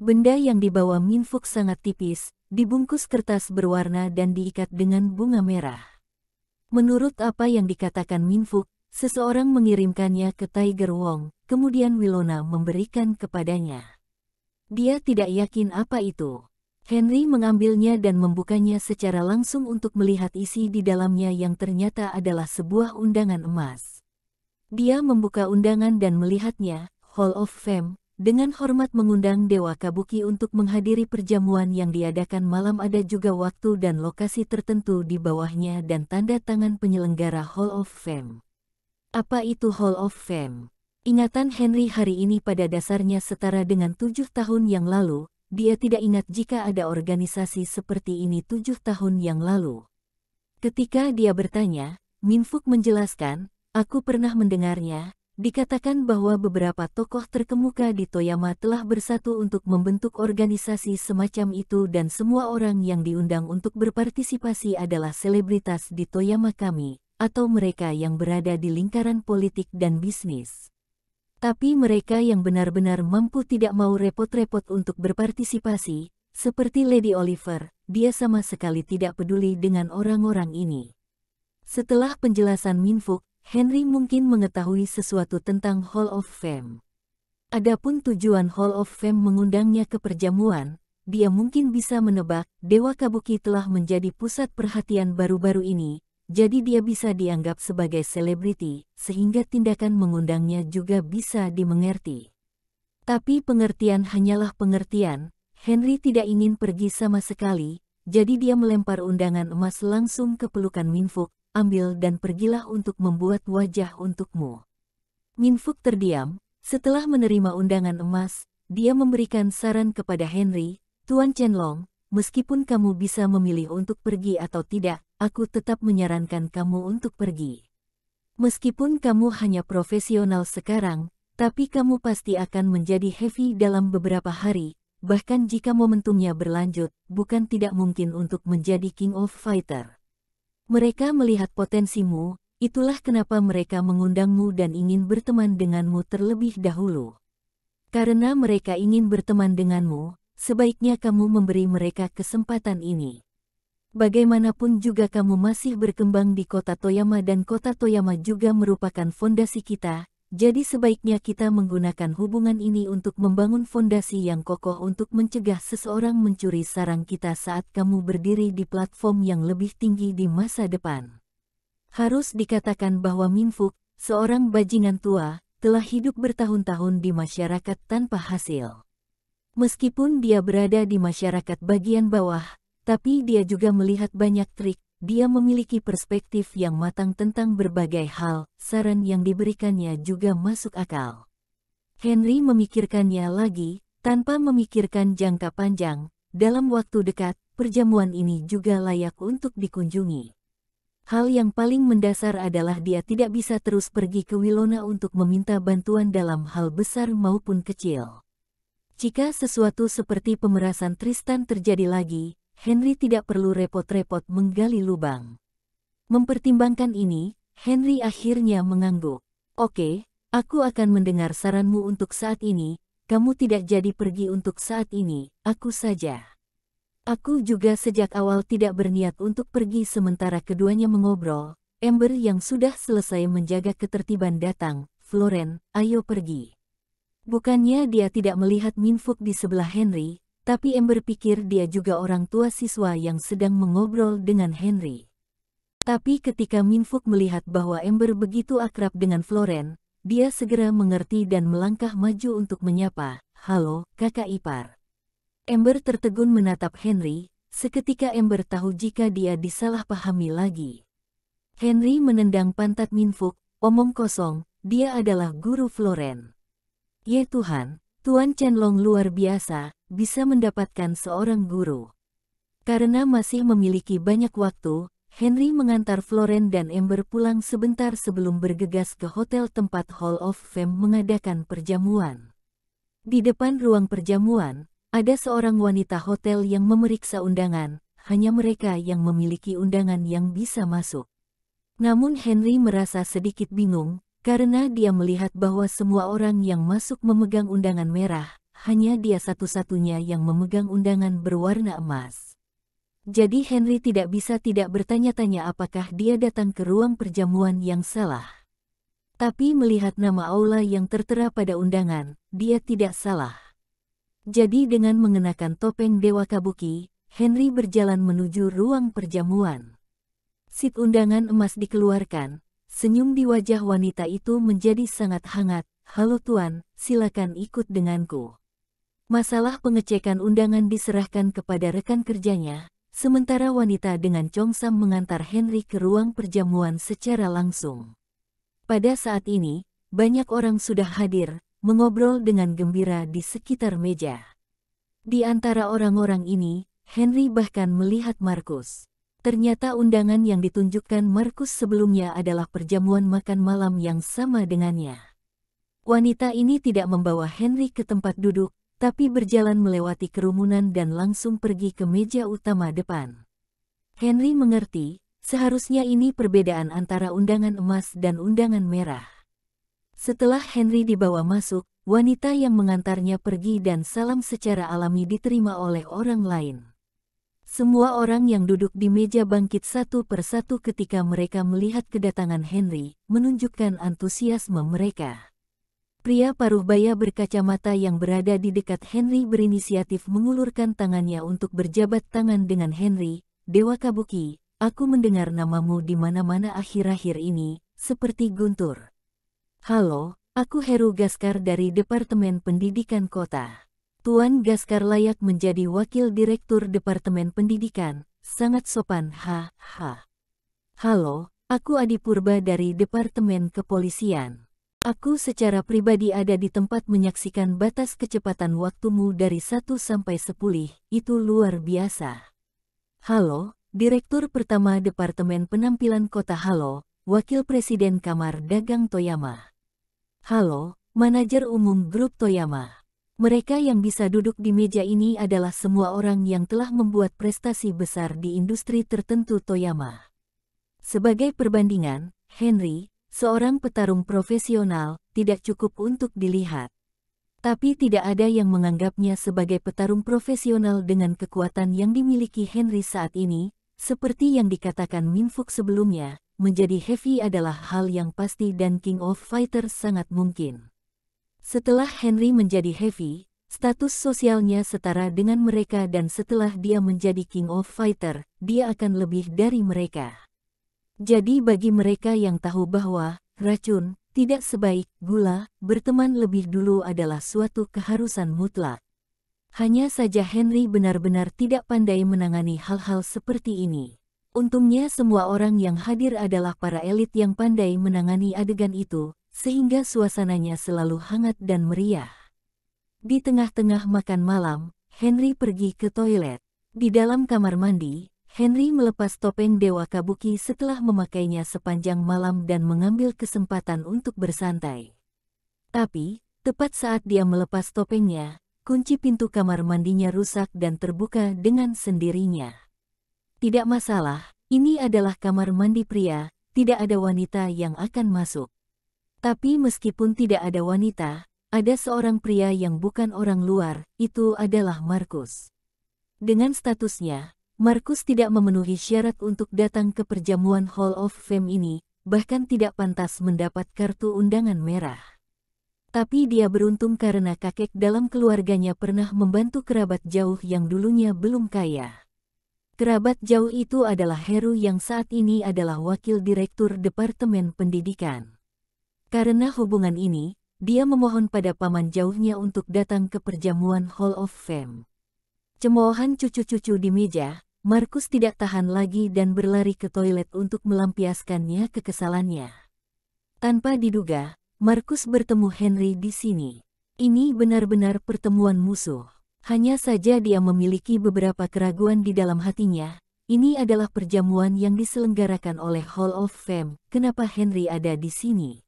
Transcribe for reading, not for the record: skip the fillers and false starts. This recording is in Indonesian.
Benda yang dibawa Minfuk sangat tipis, dibungkus kertas berwarna dan diikat dengan bunga merah. Menurut apa yang dikatakan Minfuk, seseorang mengirimkannya ke Tiger Wong, kemudian Wilona memberikan kepadanya. Dia tidak yakin apa itu. Henry mengambilnya dan membukanya secara langsung untuk melihat isi di dalamnya yang ternyata adalah sebuah undangan emas. Dia membuka undangan dan melihatnya, Hall of Fame, dengan hormat mengundang Dewa Kabuki untuk menghadiri perjamuan yang diadakan malam, ada juga waktu dan lokasi tertentu di bawahnya dan tanda tangan penyelenggara Hall of Fame. Apa itu Hall of Fame? Ingatan Henry hari ini pada dasarnya setara dengan 7 tahun yang lalu. Dia tidak ingat jika ada organisasi seperti ini 7 tahun yang lalu. Ketika dia bertanya, Minfuk menjelaskan, aku pernah mendengarnya. Dikatakan bahwa beberapa tokoh terkemuka di Toyama telah bersatu untuk membentuk organisasi semacam itu dan semua orang yang diundang untuk berpartisipasi adalah selebritas di Toyama kami, atau mereka yang berada di lingkaran politik dan bisnis. Tapi mereka yang benar-benar mampu tidak mau repot-repot untuk berpartisipasi, seperti Lady Oliver, dia sama sekali tidak peduli dengan orang-orang ini. Setelah penjelasan Minfuk, Henry mungkin mengetahui sesuatu tentang Hall of Fame. Adapun tujuan Hall of Fame mengundangnya ke perjamuan, dia mungkin bisa menebak, Dewa Kabuki telah menjadi pusat perhatian baru-baru ini, jadi dia bisa dianggap sebagai selebriti, sehingga tindakan mengundangnya juga bisa dimengerti. Tapi pengertian hanyalah pengertian, Henry tidak ingin pergi sama sekali, jadi dia melempar undangan emas langsung ke pelukan Minfuk. Ambil dan pergilah untuk membuat wajah untukmu. Minfuk terdiam, setelah menerima undangan emas, dia memberikan saran kepada Henry, Tuan Chenlong, meskipun kamu bisa memilih untuk pergi atau tidak, aku tetap menyarankan kamu untuk pergi. Meskipun kamu hanya profesional sekarang, tapi kamu pasti akan menjadi heavy dalam beberapa hari, bahkan jika momentumnya berlanjut, bukan tidak mungkin untuk menjadi King of Fighter. Mereka melihat potensimu, itulah kenapa mereka mengundangmu dan ingin berteman denganmu terlebih dahulu. Karena mereka ingin berteman denganmu, sebaiknya kamu memberi mereka kesempatan ini. Bagaimanapun juga kamu masih berkembang di kota Toyama dan kota Toyama juga merupakan fondasi kita, jadi sebaiknya kita menggunakan hubungan ini untuk membangun fondasi yang kokoh untuk mencegah seseorang mencuri sarang kita saat kamu berdiri di platform yang lebih tinggi di masa depan. Harus dikatakan bahwa Minfuk, seorang bajingan tua, telah hidup bertahun-tahun di masyarakat tanpa hasil. Meskipun dia berada di masyarakat bagian bawah, tapi dia juga melihat banyak trik. Dia memiliki perspektif yang matang tentang berbagai hal, saran yang diberikannya juga masuk akal. Henry memikirkannya lagi, tanpa memikirkan jangka panjang, dalam waktu dekat, perjamuan ini juga layak untuk dikunjungi. Hal yang paling mendasar adalah dia tidak bisa terus pergi ke Wilona untuk meminta bantuan dalam hal besar maupun kecil. Jika sesuatu seperti pemerasan Tristan terjadi lagi, Henry tidak perlu repot-repot menggali lubang. Mempertimbangkan ini, Henry akhirnya mengangguk. Oke, aku akan mendengar saranmu untuk saat ini, kamu tidak jadi pergi untuk saat ini, aku saja. Aku juga sejak awal tidak berniat untuk pergi sementara keduanya mengobrol. Ember yang sudah selesai menjaga ketertiban datang, Floren, ayo pergi. Bukannya dia tidak melihat Minfuk di sebelah Henry, tapi Ember pikir dia juga orang tua siswa yang sedang mengobrol dengan Henry. Tapi ketika Minfuk melihat bahwa Ember begitu akrab dengan Floren, dia segera mengerti dan melangkah maju untuk menyapa, "Halo, kakak ipar." Ember tertegun menatap Henry, seketika Ember tahu jika dia disalahpahami lagi. Henry menendang pantat Minfuk, omong kosong, dia adalah guru Floren. Ye Tuhan, Tuan Chenlong luar biasa, bisa mendapatkan seorang guru. Karena masih memiliki banyak waktu, Henry mengantar Floren dan Ember pulang sebentar sebelum bergegas ke hotel tempat Hall of Fame mengadakan perjamuan. Di depan ruang perjamuan, ada seorang wanita hotel yang memeriksa undangan, hanya mereka yang memiliki undangan yang bisa masuk. Namun Henry merasa sedikit bingung, karena dia melihat bahwa semua orang yang masuk memegang undangan merah, hanya dia satu-satunya yang memegang undangan berwarna emas. Jadi Henry tidak bisa tidak bertanya-tanya apakah dia datang ke ruang perjamuan yang salah. Tapi melihat nama aula yang tertera pada undangan, dia tidak salah. Jadi dengan mengenakan topeng Dewa Kabuki, Henry berjalan menuju ruang perjamuan. Sip undangan emas dikeluarkan, senyum di wajah wanita itu menjadi sangat hangat. Halo tuan, silakan ikut denganku. Masalah pengecekan undangan diserahkan kepada rekan kerjanya, sementara wanita dengan congsam mengantar Henry ke ruang perjamuan secara langsung. Pada saat ini, banyak orang sudah hadir, mengobrol dengan gembira di sekitar meja. Di antara orang-orang ini, Henry bahkan melihat Markus. Ternyata undangan yang ditunjukkan Markus sebelumnya adalah perjamuan makan malam yang sama dengannya. Wanita ini tidak membawa Henry ke tempat duduk, tapi berjalan melewati kerumunan dan langsung pergi ke meja utama depan. Henry mengerti, seharusnya ini perbedaan antara undangan emas dan undangan merah. Setelah Henry dibawa masuk, wanita yang mengantarnya pergi dan salam secara alami diterima oleh orang lain. Semua orang yang duduk di meja bangkit satu persatu ketika mereka melihat kedatangan Henry, menunjukkan antusiasme mereka. Pria paruh baya berkacamata yang berada di dekat Henry berinisiatif mengulurkan tangannya untuk berjabat tangan dengan Henry. Dewa Kabuki, aku mendengar namamu di mana-mana akhir-akhir ini, seperti Guntur. Halo, aku Heru Gaskar dari Departemen Pendidikan Kota. Tuan Gaskar layak menjadi Wakil Direktur Departemen Pendidikan, sangat sopan, ha. Halo, aku Adi Purba dari Departemen Kepolisian. Aku secara pribadi ada di tempat menyaksikan batas kecepatan waktumu dari 1 sampai 10, itu luar biasa. Halo, Direktur Pertama Departemen Penampilan Kota. Halo, Wakil Presiden Kamar Dagang Toyama. Halo, Manajer Umum Grup Toyama. Mereka yang bisa duduk di meja ini adalah semua orang yang telah membuat prestasi besar di industri tertentu Toyama. Sebagai perbandingan, Henry, seorang petarung profesional, tidak cukup untuk dilihat. Tapi tidak ada yang menganggapnya sebagai petarung profesional dengan kekuatan yang dimiliki Henry saat ini, seperti yang dikatakan Minfuk sebelumnya, menjadi heavy adalah hal yang pasti dan King of Fighters sangat mungkin. Setelah Henry menjadi heavy, status sosialnya setara dengan mereka dan setelah dia menjadi King of Fighter, dia akan lebih dari mereka. Jadi bagi mereka yang tahu bahwa racun tidak sebaik gula, berteman lebih dulu adalah suatu keharusan mutlak. Hanya saja Henry benar-benar tidak pandai menangani hal-hal seperti ini. Untungnya semua orang yang hadir adalah para elit yang pandai menangani adegan itu, sehingga suasananya selalu hangat dan meriah. Di tengah-tengah makan malam, Henry pergi ke toilet. Di dalam kamar mandi, Henry melepas topeng Dewa Kabuki setelah memakainya sepanjang malam dan mengambil kesempatan untuk bersantai. Tapi, tepat saat dia melepas topengnya, kunci pintu kamar mandinya rusak dan terbuka dengan sendirinya. Tidak masalah, ini adalah kamar mandi pria, tidak ada wanita yang akan masuk. Tapi meskipun tidak ada wanita, ada seorang pria yang bukan orang luar, itu adalah Markus. Dengan statusnya, Markus tidak memenuhi syarat untuk datang ke perjamuan Hall of Fame ini, bahkan tidak pantas mendapat kartu undangan merah. Tapi dia beruntung karena kakek dalam keluarganya pernah membantu kerabat jauh yang dulunya belum kaya. Kerabat jauh itu adalah Heru yang saat ini adalah Wakil Direktur Departemen Pendidikan. Karena hubungan ini, dia memohon pada paman jauhnya untuk datang ke perjamuan Hall of Fame. Cemoohan cucu-cucu di meja, Markus tidak tahan lagi dan berlari ke toilet untuk melampiaskannya kekesalannya. Tanpa diduga, Markus bertemu Henry di sini. Ini benar-benar pertemuan musuh. Hanya saja dia memiliki beberapa keraguan di dalam hatinya. Ini adalah perjamuan yang diselenggarakan oleh Hall of Fame. Kenapa Henry ada di sini?